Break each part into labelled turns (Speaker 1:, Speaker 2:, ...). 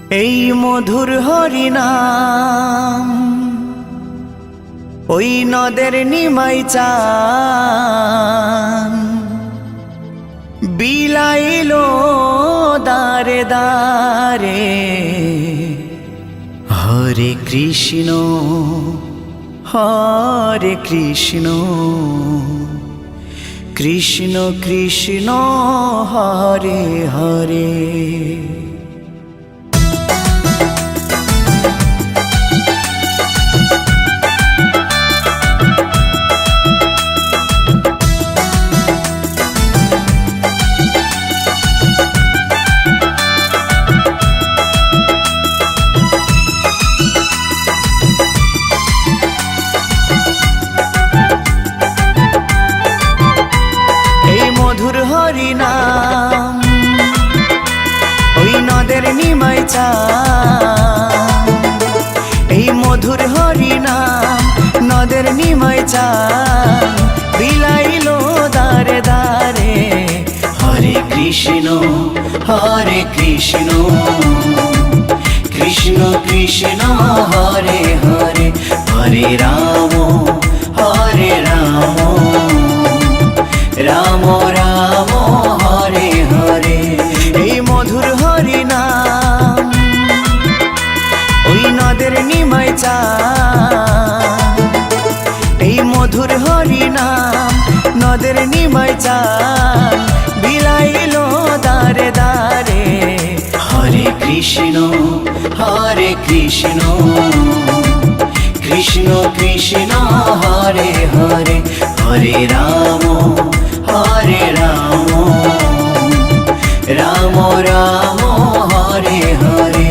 Speaker 1: এই মধুর হরিনাম ওই নদের নিমাই চান বিলাইলো দারে দারে। হরে কৃষ্ণ হরে কৃষ্ণ কৃষ্ণ কৃষ্ণ হরে হরে। হরিনাম ওই নদের নিমাই চান, এই মধুর হরিনাম নদের নিমাই চান বিলাইলো দারে দারে। হরে কৃষ্ণ কৃষ্ণ কৃষ্ণ হরে হরে। হরে রাম রাম রাম হরে হরে। এই মধুর হরিনাম ওই নদের নিমাই চান, এই মধুর হরিনাম নদের নিমাই চান বিলাইলো দারে দারে। হরে কৃষ্ণ কৃষ্ণ কৃষ্ণ হরে হরে। হরে রাম রাম রাম হরে হরে।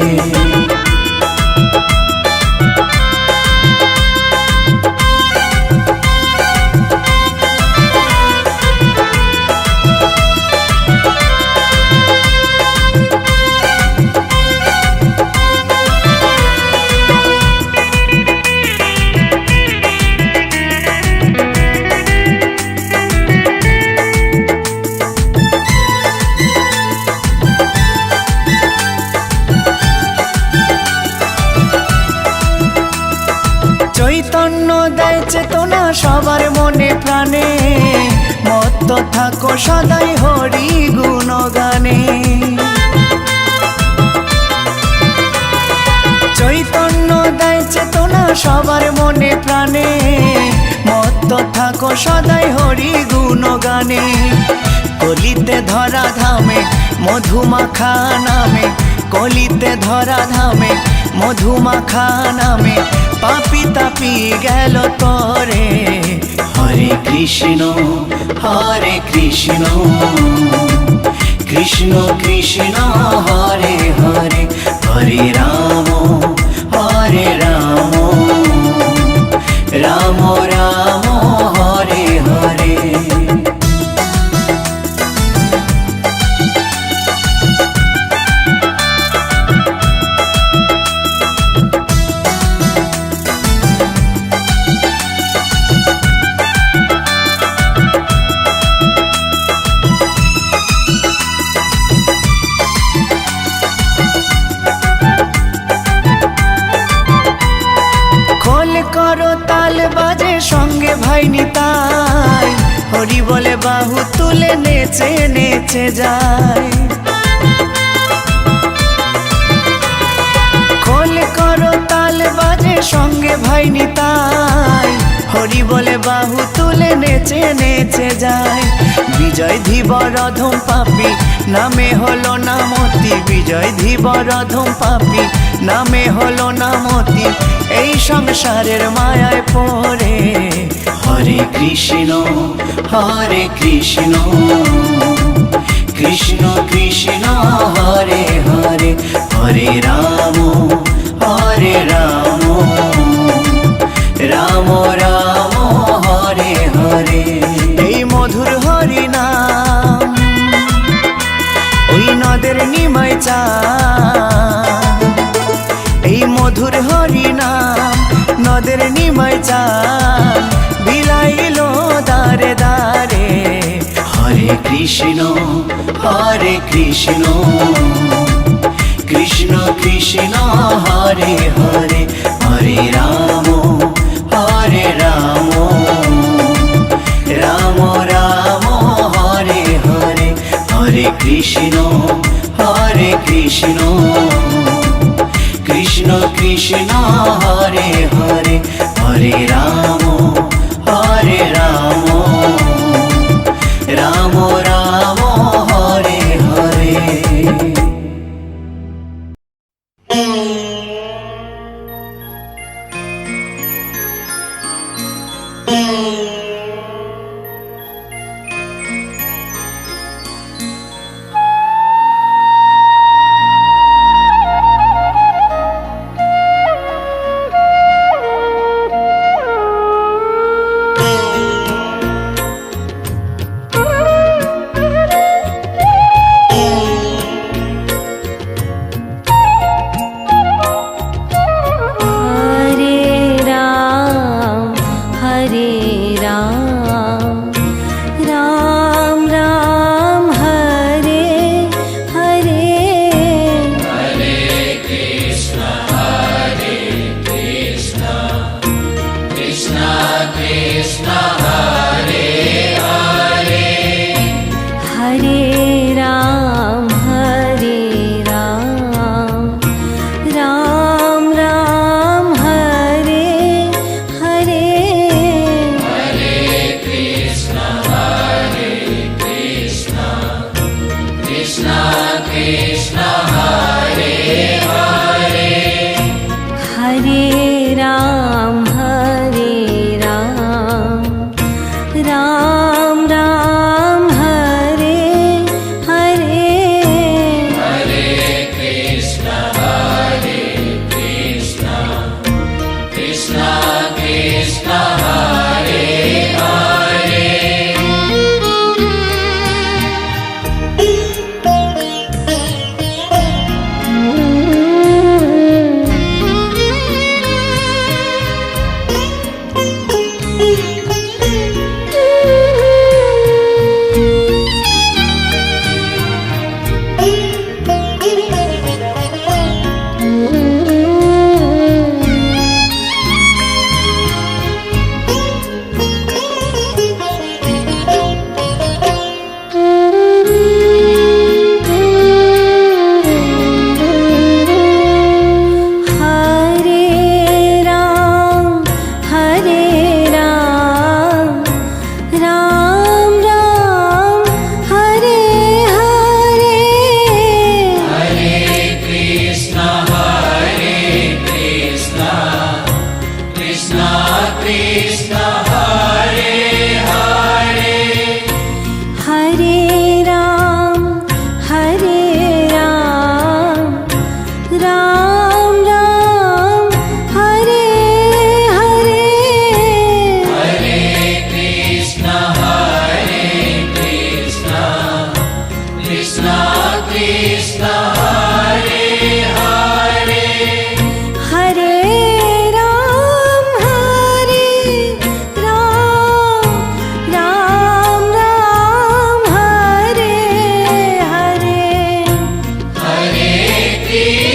Speaker 1: চৈতন্য দেয় চেতনা সবার মনে প্রাণে, মত্ত থাকো সদাই হরি গুণগানে। চৈতন্য দেয় চেতনা সবার মনে প্রাণে, মত্ত থাকো সদাই হরি গুণগানে। কলিতে ধরা ধামে মধুমাখা নামে, কলিতে ধরা ধামে মধুমাখা নামে পাপি তাপি গেল তরে। হরে কৃষ্ণ কৃষ্ণ কৃষ্ণ হরে হরে। হরে রাম রাম রাম হরে হরে। করো তাল বাজে সঙ্গে ভাই নিতাই, হরি বলে বাহু তুলে নেচে নেচে যায়। খোল করো তাল বাজে সঙ্গে ভাই নিতাই, হরি বলে বাহু তুলে নেচে নেচে যায়। বিজয় ধীবরধম পাপি নামে হলো নামতি, বিজয় ধীবরধম পাপি নামে হলো নামতি এই সংসারের মায়ায় পড়ে। হরে কৃষ্ণ কৃষ্ণ কৃষ্ণ হরে হরে। হরে রাম রাম রাম হরে হরে। এই মধুর হরিনাম ওই নদের নিমাই চান, এই মধুর হরিনাম নদের নিমাই চান বিলাইলো দারে দারে। হরে কৃষ্ণ কৃষ্ণ কৃষ্ণ হরে হরে হরে রাম রাম রাম হরে হরে হরে কৃষ্ণ কৃষ্ণ কৃষ্ণ হরে হরে হরে রাম রাম রাম হরে হরে।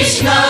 Speaker 2: Krishna